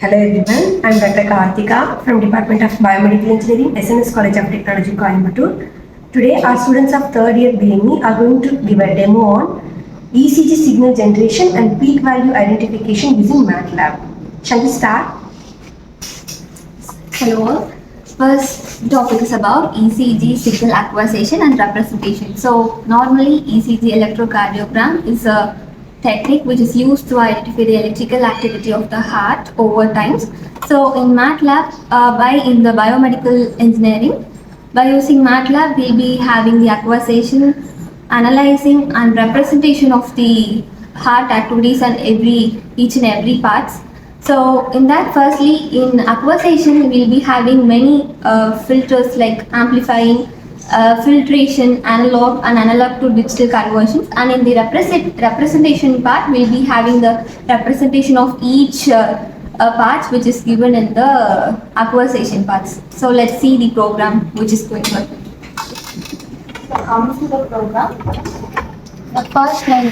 Hello everyone, I am Dr. Karthika from Department of Biomedical Engineering, SNS College of Technology, Coimbatore. Today our students of 3rd year BME are going to give a demo on ECG signal generation and peak value identification using MATLAB. Shall we start? Hello all. First topic is about ECG signal acquisition and representation. So normally ECG electrocardiogram is a technique which is used to identify the electrical activity of the heart over time. So in MATLAB, in the biomedical engineering, by using MATLAB we'll be having the acquisition, analyzing and representation of the heart activities and each and every parts. So in that, firstly in acquisition we'll be having many filters like amplifying, filtration, analog and analog to digital conversions, and in the representation part we'll be having the representation of each parts which is given in the acquisition parts. So let's see the program which is going on. So coming to the program, the first line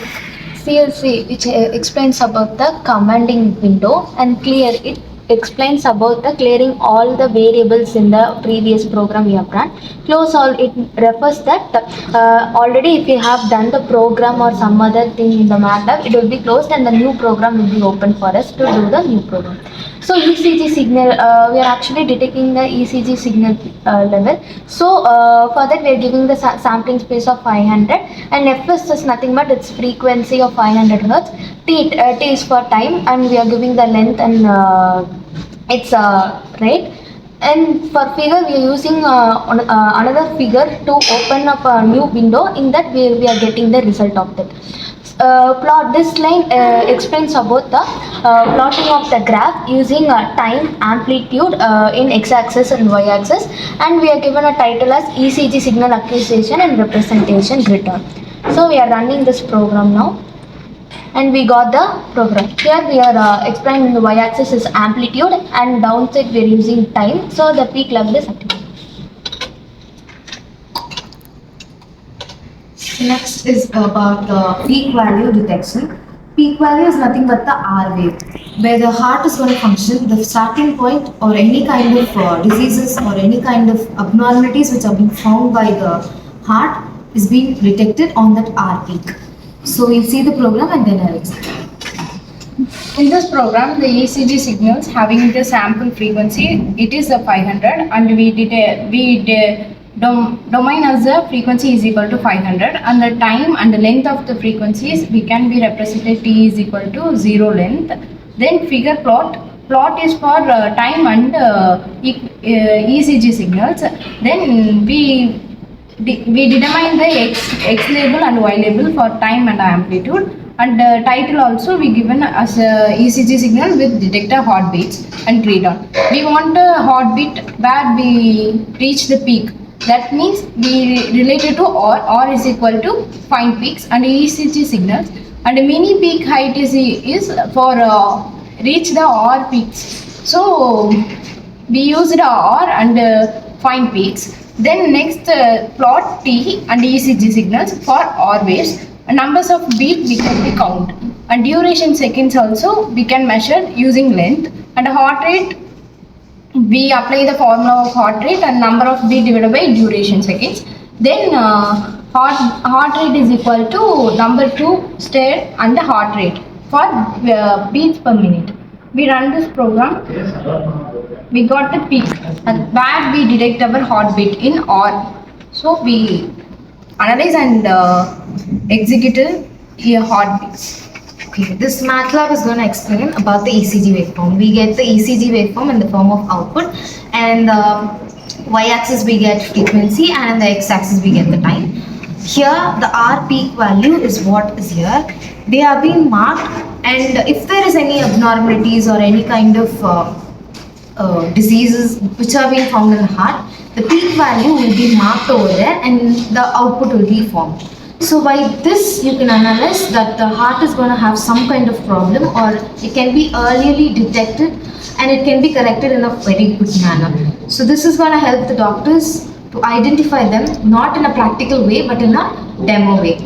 CLC, which explains about the commanding window, and clear, it explains about the clearing all the variables in the previous program we have done. Close all, it refers that already if you have done the program or some other thing in the MATLAB, it will be closed and the new program will be open for us to do the new program. So ECG signal, we are actually detecting the ECG signal level. So for that we are giving the sampling space of 500, and Fs is nothing but its frequency of 500 Hz. T is for time, and we are giving the length and its rate. And for figure we are using another figure to open up a new window. In that we are getting the result of that. Plot this line explains about the plotting of the graph using time, amplitude in x-axis and y-axis, and we are given a title as ECG signal acquisition and representation return. So we are running this program now, and we got the program. Here we are explaining the y-axis is amplitude and downside we are using time, so the peak level is activated. Next is about the peak value detection. Peak value is nothing but the R wave, where the heart is going to function. The starting point or any kind of diseases or any kind of abnormalities which are being found by the heart is being detected on that R peak. So we'll see the program and then I'll explain. In this program, the ECG signals having the sample frequency, it is a 500, and domain as the frequency is equal to 500, and the time and the length of the frequencies we can be represented T is equal to 0 length. Then figure plot is for time and ECG signals. Then we determine the X label and Y label for time and amplitude, and the title also we given as a ECG signal with detector heartbeats and read on. We want a heartbeat where we reach the peak. That means we related to R is equal to find peaks and ECG signals, and mini peak height is for reach the R peaks. So we use the R and find peaks. Then next plot T and ECG signals for R waves. Numbers of beat we can count, and duration seconds also we can measure using length, and heart rate we apply the formula of heart rate and number of beat divided by duration seconds. Then heart rate is equal to number 2 state and the heart rate for beats per minute. We run this program, we got the peak and where we detect our heartbeat in R. So we analyze and execute your heartbeats. Okay, this MATLAB is going to explain about the ECG waveform. We get the ECG waveform in the form of output, and y-axis we get frequency and the x-axis we get the time. Here the R peak value is what is here. They have been marked, and if there is any abnormalities or any kind of diseases which are being found in the heart, the peak value will be marked over there and the output will be formed. So by this you can analyze that the heart is going to have some kind of problem, or it can be early detected and it can be corrected in a very good manner. So this is going to help the doctors to identify them, not in a practical way but in a demo way.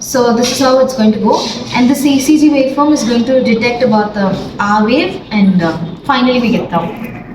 So this is how it's going to go, and this ECG waveform is going to detect about the R wave, and finally we get the output.